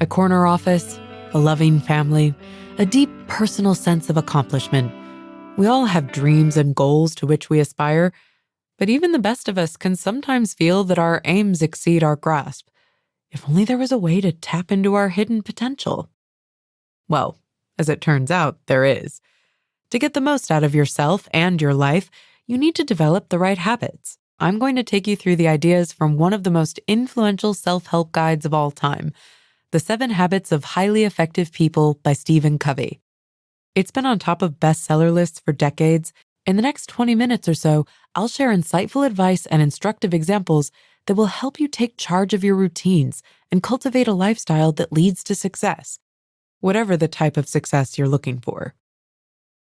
A corner office, a loving family, a deep personal sense of accomplishment. We all have dreams and goals to which we aspire, but even the best of us can sometimes feel that our aims exceed our grasp. If only there was a way to tap into our hidden potential. Well, as it turns out, there is. To get the most out of yourself and your life, you need to develop the right habits. I'm going to take you through the ideas from one of the most influential self-help guides of all time, The 7 Habits of Highly Effective People by Stephen Covey. It's been on top of bestseller lists for decades. In the next 20 minutes or so, I'll share insightful advice and instructive examples that will help you take charge of your routines and cultivate a lifestyle that leads to success, whatever the type of success you're looking for.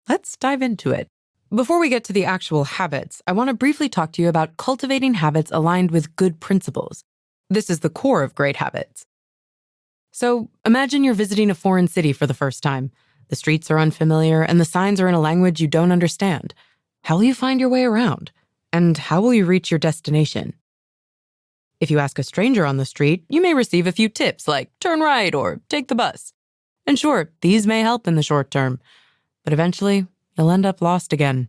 Let's dive into it. Before we get to the actual habits, I want to briefly talk to you about cultivating habits aligned with good principles. This is the core of great habits. So imagine you're visiting a foreign city for the first time. The streets are unfamiliar and the signs are in a language you don't understand. How will you find your way around? And how will you reach your destination? If you ask a stranger on the street, you may receive a few tips like turn right or take the bus. And sure, these may help in the short term, but eventually you'll end up lost again.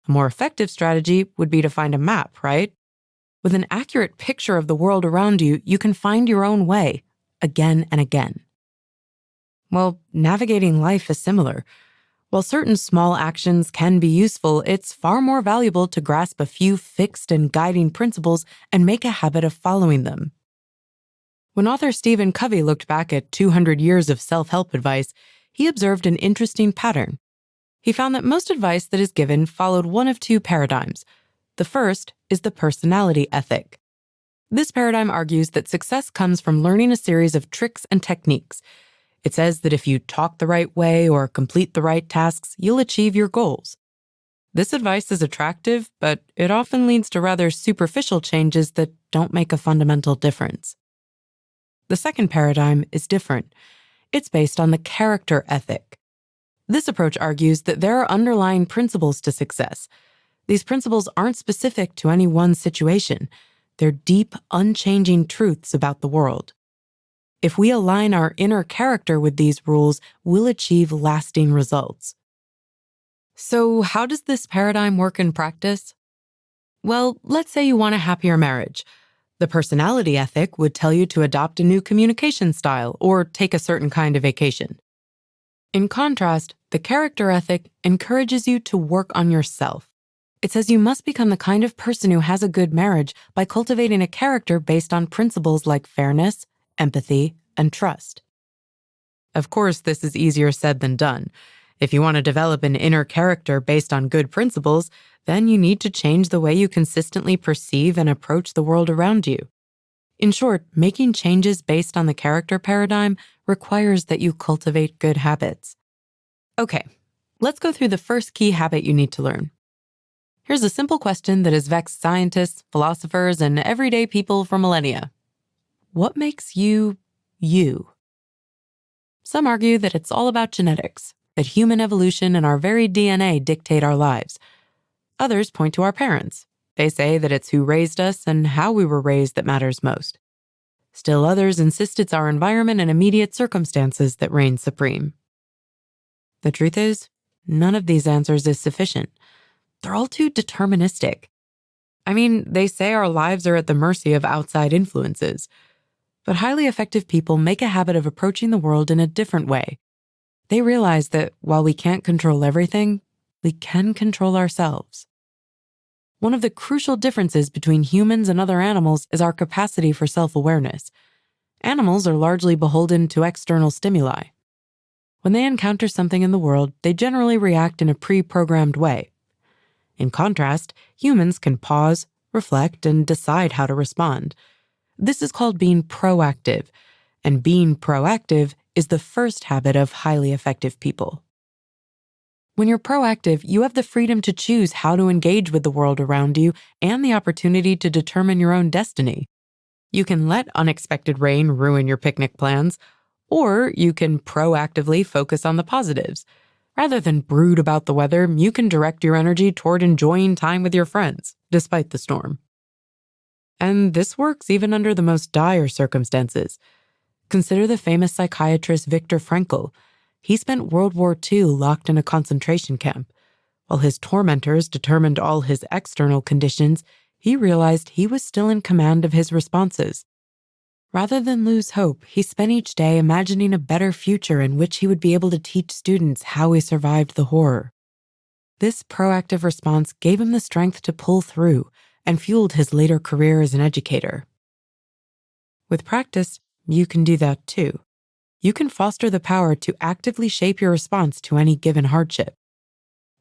A more effective strategy would be to find a map, right? With an accurate picture of the world around you, you can find your own way, again and again. Well, navigating life is similar. While certain small actions can be useful, it's far more valuable to grasp a few fixed and guiding principles and make a habit of following them. When author Stephen Covey looked back at 200 years of self-help advice, he observed an interesting pattern. He found that most advice that is given followed one of 2 paradigms. The first is the personality ethic. This paradigm argues that success comes from learning a series of tricks and techniques. It says that if you talk the right way or complete the right tasks, you'll achieve your goals. This advice is attractive, but it often leads to rather superficial changes that don't make a fundamental difference. The second paradigm is different. It's based on the character ethic. This approach argues that there are underlying principles to success. These principles aren't specific to any one situation. They're deep, unchanging truths about the world. If we align our inner character with these rules, we'll achieve lasting results. So how does this paradigm work in practice? Well, let's say you want a happier marriage. The personality ethic would tell you to adopt a new communication style or take a certain kind of vacation. In contrast, the character ethic encourages you to work on yourself. It says you must become the kind of person who has a good marriage by cultivating a character based on principles like fairness, empathy, and trust. Of course, this is easier said than done. If you want to develop an inner character based on good principles, then you need to change the way you consistently perceive and approach the world around you. In short, making changes based on the character paradigm requires that you cultivate good habits. Okay, let's go through the first key habit you need to learn. Here's a simple question that has vexed scientists, philosophers, and everyday people for millennia. What makes you, you? Some argue that it's all about genetics, that human evolution and our very DNA dictate our lives. Others point to our parents. They say that it's who raised us and how we were raised that matters most. Still others insist it's our environment and immediate circumstances that reign supreme. The truth is, none of these answers is sufficient. They're all too deterministic. I mean, they say our lives are at the mercy of outside influences. But highly effective people make a habit of approaching the world in a different way. They realize that while we can't control everything, we can control ourselves. One of the crucial differences between humans and other animals is our capacity for self-awareness. Animals are largely beholden to external stimuli. When they encounter something in the world, they generally react in a pre-programmed way. In contrast, humans can pause, reflect, and decide how to respond. This is called being proactive, and being proactive is the first habit of highly effective people. When you're proactive, you have the freedom to choose how to engage with the world around you and the opportunity to determine your own destiny. You can let unexpected rain ruin your picnic plans, or you can proactively focus on the positives. Rather than brood about the weather, you can direct your energy toward enjoying time with your friends, despite the storm. And this works even under the most dire circumstances. Consider the famous psychiatrist Viktor Frankl. He spent World War II locked in a concentration camp. While his tormentors determined all his external conditions, he realized he was still in command of his responses. Rather than lose hope, he spent each day imagining a better future in which he would be able to teach students how he survived the horror. This proactive response gave him the strength to pull through and fueled his later career as an educator. With practice, you can do that too. You can foster the power to actively shape your response to any given hardship.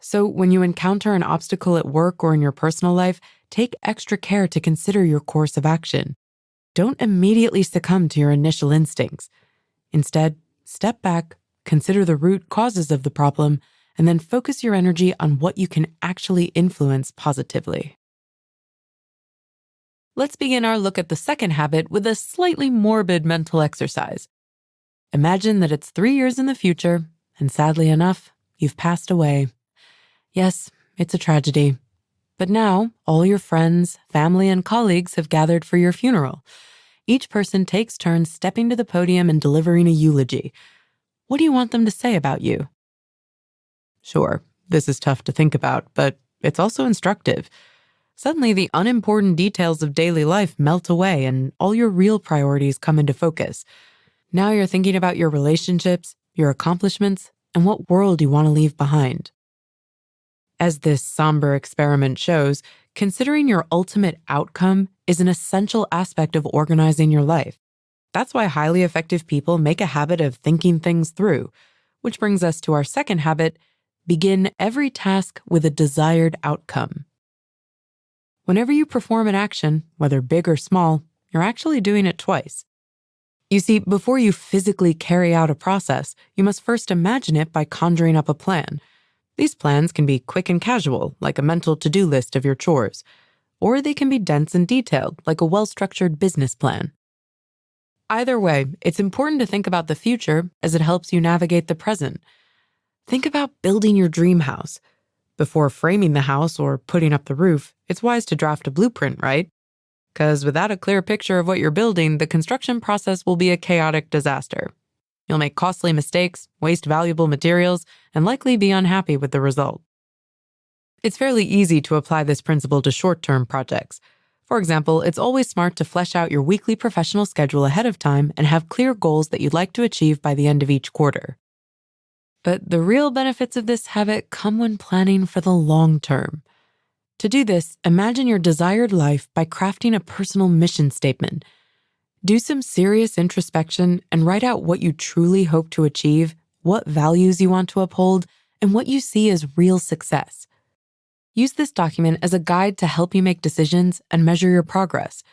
So when you encounter an obstacle at work or in your personal life, take extra care to consider your course of action. Don't immediately succumb to your initial instincts. Instead, step back, consider the root causes of the problem, and then focus your energy on what you can actually influence positively. Let's begin our look at the second habit with a slightly morbid mental exercise. Imagine that it's 3 years in the future, and sadly enough, you've passed away. Yes, it's a tragedy. But now, all your friends, family, and colleagues have gathered for your funeral. Each person takes turns stepping to the podium and delivering a eulogy. What do you want them to say about you? Sure, this is tough to think about, but it's also instructive. Suddenly, the unimportant details of daily life melt away and all your real priorities come into focus. Now you're thinking about your relationships, your accomplishments, and what world you want to leave behind. As this somber experiment shows, considering your ultimate outcome is an essential aspect of organizing your life. That's why highly effective people make a habit of thinking things through, which brings us to our second habit: begin every task with a desired outcome. Whenever you perform an action, whether big or small, you're actually doing it twice. You see, before you physically carry out a process, you must first imagine it by conjuring up a plan. These plans can be quick and casual, like a mental to-do list of your chores, or they can be dense and detailed, like a well-structured business plan. Either way, it's important to think about the future as it helps you navigate the present. Think about building your dream house. Before framing the house or putting up the roof, it's wise to draft a blueprint, right? Because without a clear picture of what you're building, the construction process will be a chaotic disaster. You'll make costly mistakes, waste valuable materials, and likely be unhappy with the result. It's fairly easy to apply this principle to short-term projects. For example, it's always smart to flesh out your weekly professional schedule ahead of time and have clear goals that you'd like to achieve by the end of each quarter. But the real benefits of this habit come when planning for the long term. To do this, imagine your desired life by crafting a personal mission statement. Do some serious introspection and write out what you truly hope to achieve, what values you want to uphold, and what you see as real success. Use this document as a guide to help you make decisions and measure your progress.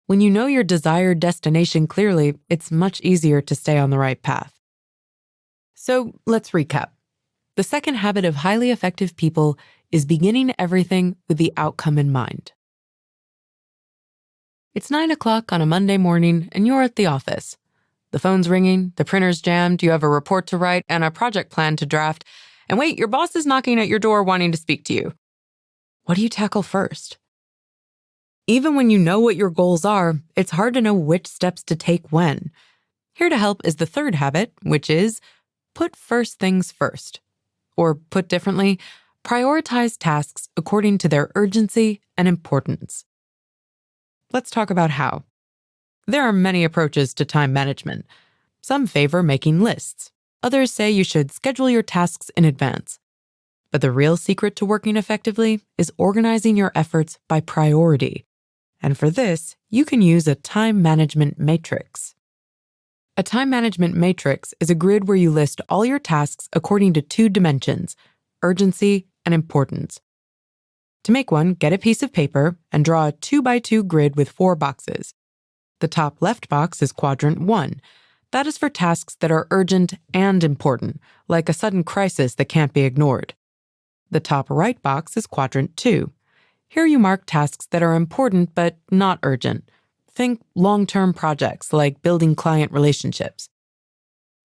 When you know your desired destination clearly, it's much easier to stay on the right path. So let's recap. The second habit of highly effective people is beginning everything with the outcome in mind. It's 9 o'clock on a Monday morning and you're at the office. The phone's ringing, the printer's jammed, you have a report to write and a project plan to draft, and wait, your boss is knocking at your door wanting to speak to you. What do you tackle first? Even when you know what your goals are, it's hard to know which steps to take when. Here to help is the third habit, which is put first things first. Or put differently, prioritize tasks according to their urgency and importance. Let's talk about how. There are many approaches to time management. Some favor making lists. Others say you should schedule your tasks in advance. But the real secret to working effectively is organizing your efforts by priority. And for this, you can use a time management matrix. A time management matrix is a grid where you list all your tasks according to 2 dimensions, urgency and importance. To make one, get a piece of paper and draw a 2x2 grid with 4 boxes. The top left box is quadrant 1. That is for tasks that are urgent and important, like a sudden crisis that can't be ignored. The top right box is quadrant 2. Here you mark tasks that are important but not urgent. Think long-term projects like building client relationships.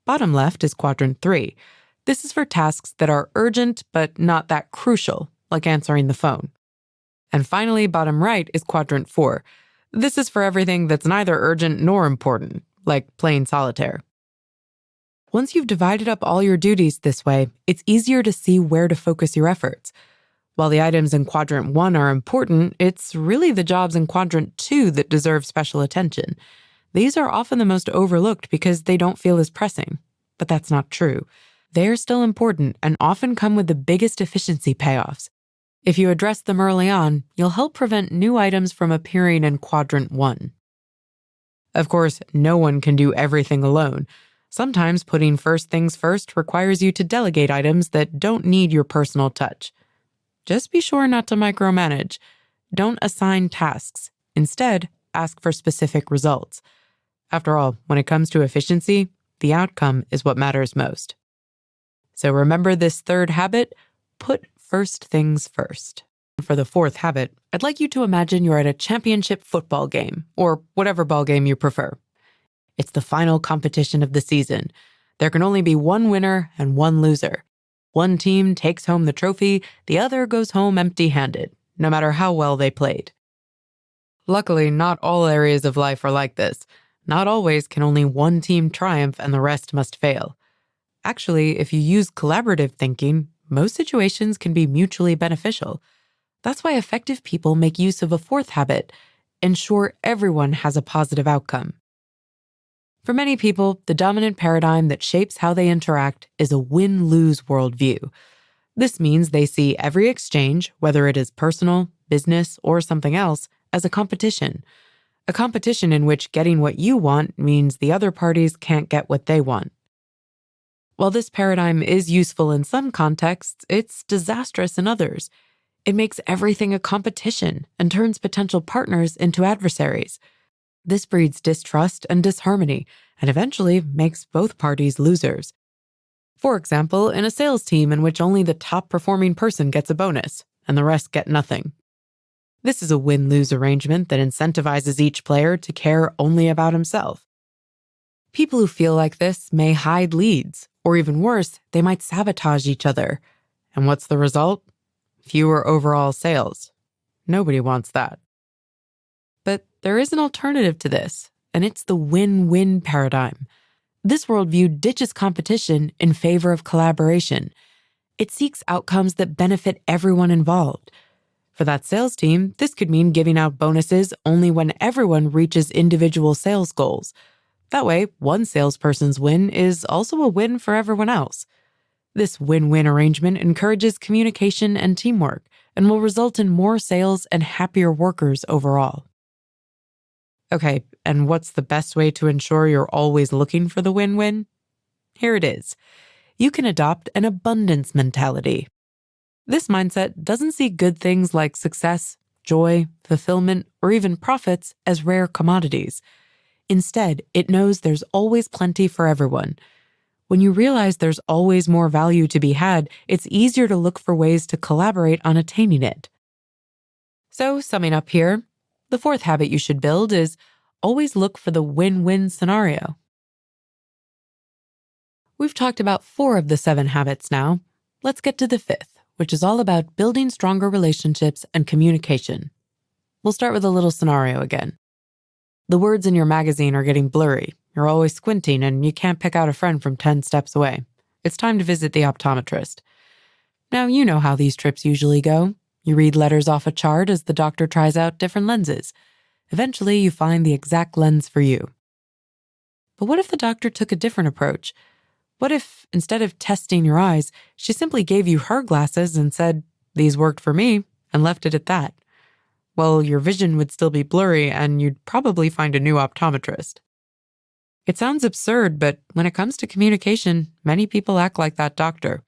Bottom left is quadrant 3. This is for tasks that are urgent but not that crucial, like answering the phone. And finally, bottom right is quadrant 4. This is for everything that's neither urgent nor important, like playing solitaire. Once you've divided up all your duties this way, it's easier to see where to focus your efforts. While the items in Quadrant 1 are important, it's really the jobs in Quadrant 2 that deserve special attention. These are often the most overlooked because they don't feel as pressing. But that's not true. They're still important and often come with the biggest efficiency payoffs. If you address them early on, you'll help prevent new items from appearing in Quadrant 1. Of course, no one can do everything alone. Sometimes putting first things first requires you to delegate items that don't need your personal touch. Just be sure not to micromanage. Don't assign tasks. Instead, ask for specific results. After all, when it comes to efficiency, the outcome is what matters most. So remember this third habit: put first things first. For the fourth habit, I'd like you to imagine you're at a championship football game, or whatever ball game you prefer. It's the final competition of the season. There can only be one winner and one loser. One team takes home the trophy, the other goes home empty-handed, no matter how well they played. Luckily, not all areas of life are like this. Not always can only one team triumph and the rest must fail. Actually, if you use collaborative thinking, most situations can be mutually beneficial. That's why effective people make use of a fourth habit: ensure everyone has a positive outcome. For many people, the dominant paradigm that shapes how they interact is a win-lose worldview. This means they see every exchange, whether it is personal, business, or something else, as a competition. A competition in which getting what you want means the other parties can't get what they want. While this paradigm is useful in some contexts, it's disastrous in others. It makes everything a competition and turns potential partners into adversaries. This breeds distrust and disharmony, and eventually makes both parties losers. For example, in a sales team in which only the top-performing person gets a bonus, and the rest get nothing. This is a win-lose arrangement that incentivizes each player to care only about himself. People who feel like this may hide leads, or even worse, they might sabotage each other. And what's the result? Fewer overall sales. Nobody wants that. But there is an alternative to this, and it's the win-win paradigm. This worldview ditches competition in favor of collaboration. It seeks outcomes that benefit everyone involved. For that sales team, this could mean giving out bonuses only when everyone reaches individual sales goals. That way, one salesperson's win is also a win for everyone else. This win-win arrangement encourages communication and teamwork and will result in more sales and happier workers overall. Okay, and what's the best way to ensure you're always looking for the win-win? Here it is. You can adopt an abundance mentality. This mindset doesn't see good things like success, joy, fulfillment, or even profits as rare commodities. Instead, it knows there's always plenty for everyone. When you realize there's always more value to be had, it's easier to look for ways to collaborate on attaining it. So, summing up here, the fourth habit you should build is always look for the win-win scenario. We've talked about 4 of the 7 habits now. Let's get to the 5th, which is all about building stronger relationships and communication. We'll start with a little scenario again. The words in your magazine are getting blurry. You're always squinting and you can't pick out a friend from 10 steps away. It's time to visit the optometrist. Now, you know how these trips usually go. You read letters off a chart as the doctor tries out different lenses. Eventually, you find the exact lens for you. But what if the doctor took a different approach? What if, instead of testing your eyes, she simply gave you her glasses and said, "These worked for me," and left it at that? Well, your vision would still be blurry and you'd probably find a new optometrist. It sounds absurd, but when it comes to communication, many people act like that doctor.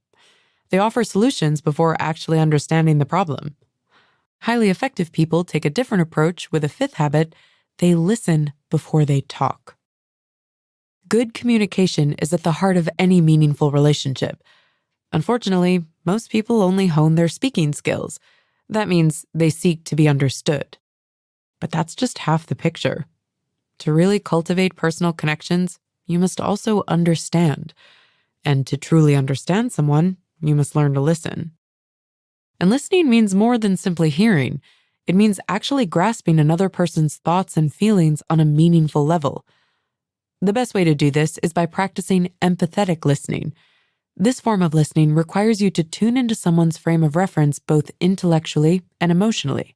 They offer solutions before actually understanding the problem. Highly effective people take a different approach with a 5th habit: they listen before they talk. Good communication is at the heart of any meaningful relationship. Unfortunately, most people only hone their speaking skills. That means they seek to be understood. But that's just half the picture. To really cultivate personal connections, you must also understand. And to truly understand someone, you must learn to listen. And listening means more than simply hearing. It means actually grasping another person's thoughts and feelings on a meaningful level. The best way to do this is by practicing empathetic listening. This form of listening requires you to tune into someone's frame of reference both intellectually and emotionally.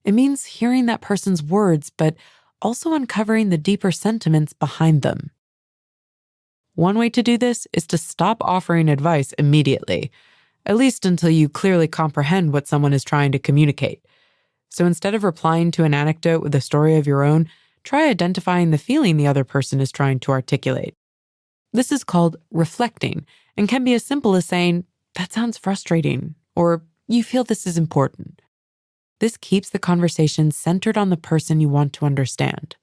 It means hearing that person's words, but also uncovering the deeper sentiments behind them. One way to do this is to stop offering advice immediately, at least until you clearly comprehend what someone is trying to communicate. So instead of replying to an anecdote with a story of your own, try identifying the feeling the other person is trying to articulate. This is called reflecting and can be as simple as saying, "That sounds frustrating," or "You feel this is important." This keeps the conversation centered on the person you want to understand.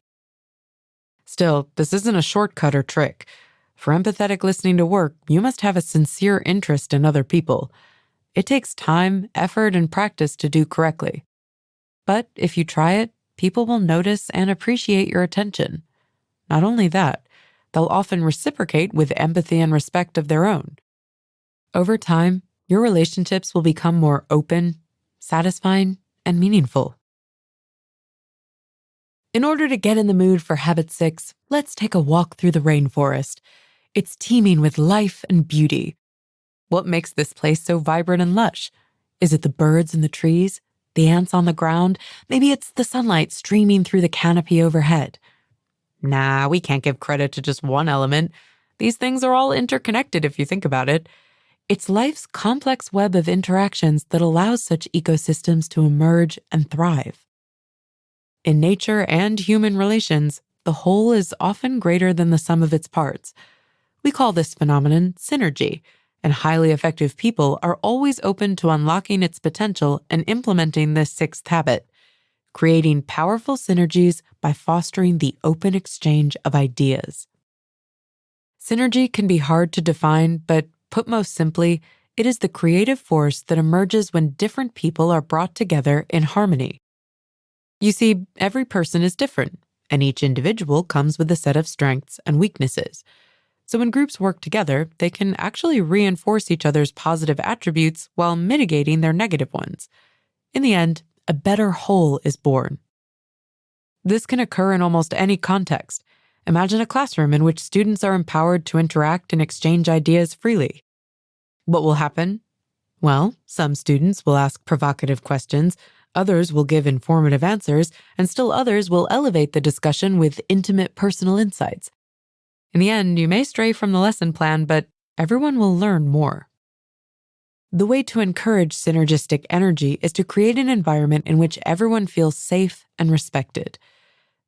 Still, this isn't a shortcut or trick. For empathetic listening to work, you must have a sincere interest in other people. It takes time, effort, and practice to do correctly. But if you try it, people will notice and appreciate your attention. Not only that, they'll often reciprocate with empathy and respect of their own. Over time, your relationships will become more open, satisfying, and meaningful. In order to get in the mood for habit 6, let's take a walk through the rainforest. It's teeming with life and beauty. What makes this place so vibrant and lush? Is it the birds in the trees? The ants on the ground? Maybe it's the sunlight streaming through the canopy overhead. Nah, we can't give credit to just one element. These things are all interconnected if you think about it. It's life's complex web of interactions that allows such ecosystems to emerge and thrive. In nature and human relations, the whole is often greater than the sum of its parts. We call this phenomenon synergy, and highly effective people are always open to unlocking its potential and implementing this 6th habit, creating powerful synergies by fostering the open exchange of ideas. Synergy can be hard to define, but put most simply, it is the creative force that emerges when different people are brought together in harmony. You see, every person is different, and each individual comes with a set of strengths and weaknesses. So when groups work together, they can actually reinforce each other's positive attributes while mitigating their negative ones. In the end, a better whole is born. This can occur in almost any context. Imagine a classroom in which students are empowered to interact and exchange ideas freely. What will happen? Well, some students will ask provocative questions, others will give informative answers, and still others will elevate the discussion with intimate personal insights. In the end, you may stray from the lesson plan, but everyone will learn more. The way to encourage synergistic energy is to create an environment in which everyone feels safe and respected.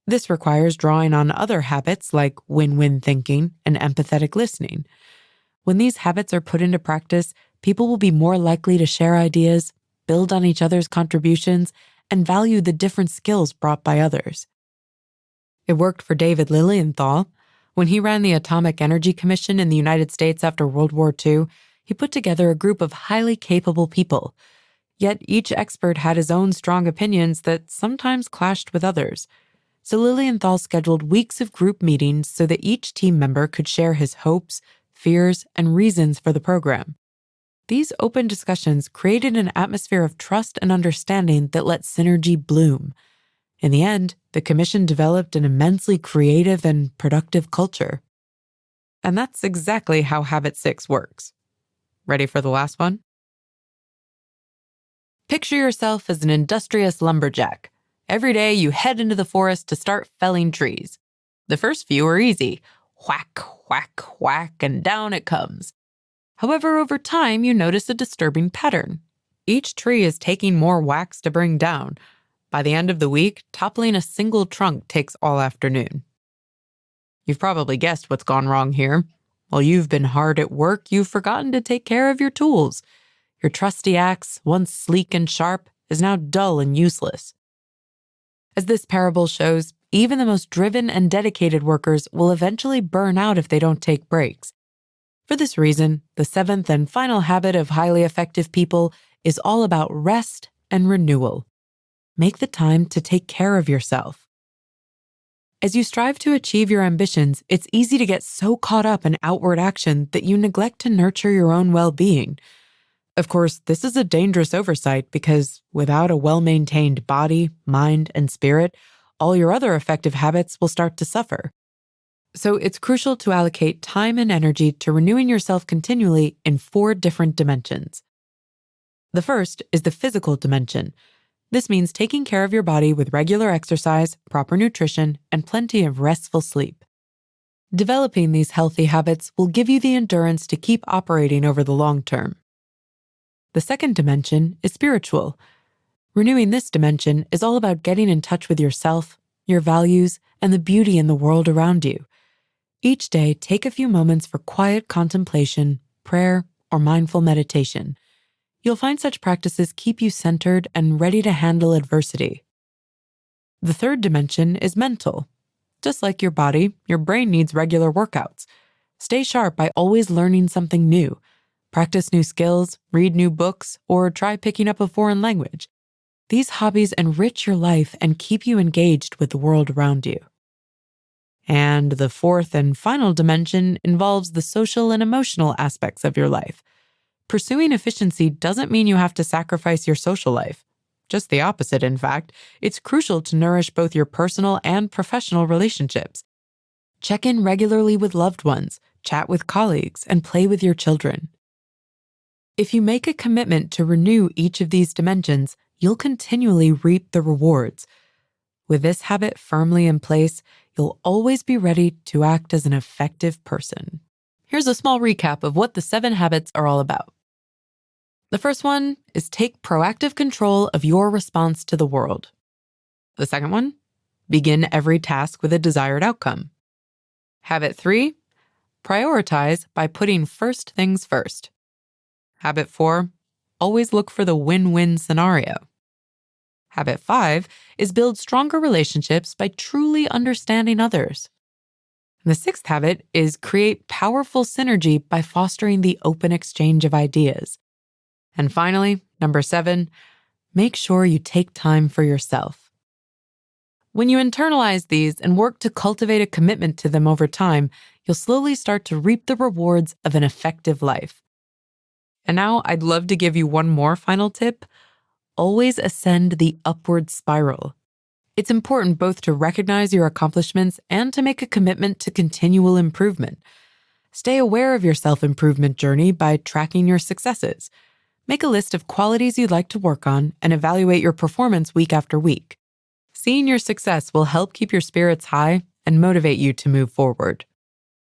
This requires drawing on other habits like win-win thinking and empathetic listening. When these habits are put into practice, people will be more likely to share ideas, build on each other's contributions, and value the different skills brought by others. It worked for David Lilienthal. When he ran the Atomic Energy Commission in the United States after World War II, he put together a group of highly capable people. Yet each expert had his own strong opinions that sometimes clashed with others. So Lilienthal scheduled weeks of group meetings so that each team member could share his hopes, fears, and reasons for the program. These open discussions created an atmosphere of trust and understanding that let synergy bloom. In the end, the commission developed an immensely creative and productive culture. And that's exactly how Habit 6 works. Ready for the last one? Picture yourself as an industrious lumberjack. Every day you head into the forest to start felling trees. The first few are easy. Whack, whack, whack, and down it comes. However, over time, you notice a disturbing pattern. Each tree is taking more whacks to bring down. By the end of the week, toppling a single trunk takes all afternoon. You've probably guessed what's gone wrong here. While you've been hard at work, you've forgotten to take care of your tools. Your trusty axe, once sleek and sharp, is now dull and useless. As this parable shows, even the most driven and dedicated workers will eventually burn out if they don't take breaks. For this reason, the 7th and final habit of highly effective people is all about rest and renewal. Make the time to take care of yourself. As you strive to achieve your ambitions, it's easy to get so caught up in outward action that you neglect to nurture your own well-being. Of course, this is a dangerous oversight because without a well-maintained body, mind, and spirit, all your other effective habits will start to suffer. So it's crucial to allocate time and energy to renewing yourself continually in 4 different dimensions. The first is the physical dimension. This means taking care of your body with regular exercise, proper nutrition, and plenty of restful sleep. Developing these healthy habits will give you the endurance to keep operating over the long term. The second dimension is spiritual. Renewing this dimension is all about getting in touch with yourself, your values, and the beauty in the world around you. Each day, take a few moments for quiet contemplation, prayer, or mindful meditation. You'll find such practices keep you centered and ready to handle adversity. The third dimension is mental. Just like your body, your brain needs regular workouts. Stay sharp by always learning something new. Practice new skills, read new books, or try picking up a foreign language. These hobbies enrich your life and keep you engaged with the world around you. And the fourth and final dimension involves the social and emotional aspects of your life. Pursuing efficiency doesn't mean you have to sacrifice your social life. Just the opposite, in fact. It's crucial to nourish both your personal and professional relationships. Check in regularly with loved ones, chat with colleagues, and play with your children. If you make a commitment to renew each of these dimensions, you'll continually reap the rewards. With this habit firmly in place, you'll always be ready to act as an effective person. Here's a small recap of what the 7 habits are all about. The first one is take proactive control of your response to the world. The second one, begin every task with a desired outcome. Habit 3, prioritize by putting first things first. Habit 4, always look for the win-win scenario. Habit 5 is build stronger relationships by truly understanding others. And the 6th habit is create powerful synergy by fostering the open exchange of ideas. And finally, number 7, make sure you take time for yourself. When you internalize these and work to cultivate a commitment to them over time, you'll slowly start to reap the rewards of an effective life. And now I'd love to give you one more final tip. Always ascend the upward spiral. It's important both to recognize your accomplishments and to make a commitment to continual improvement. Stay aware of your self-improvement journey by tracking your successes. Make a list of qualities you'd like to work on and evaluate your performance week after week. Seeing your success will help keep your spirits high and motivate you to move forward.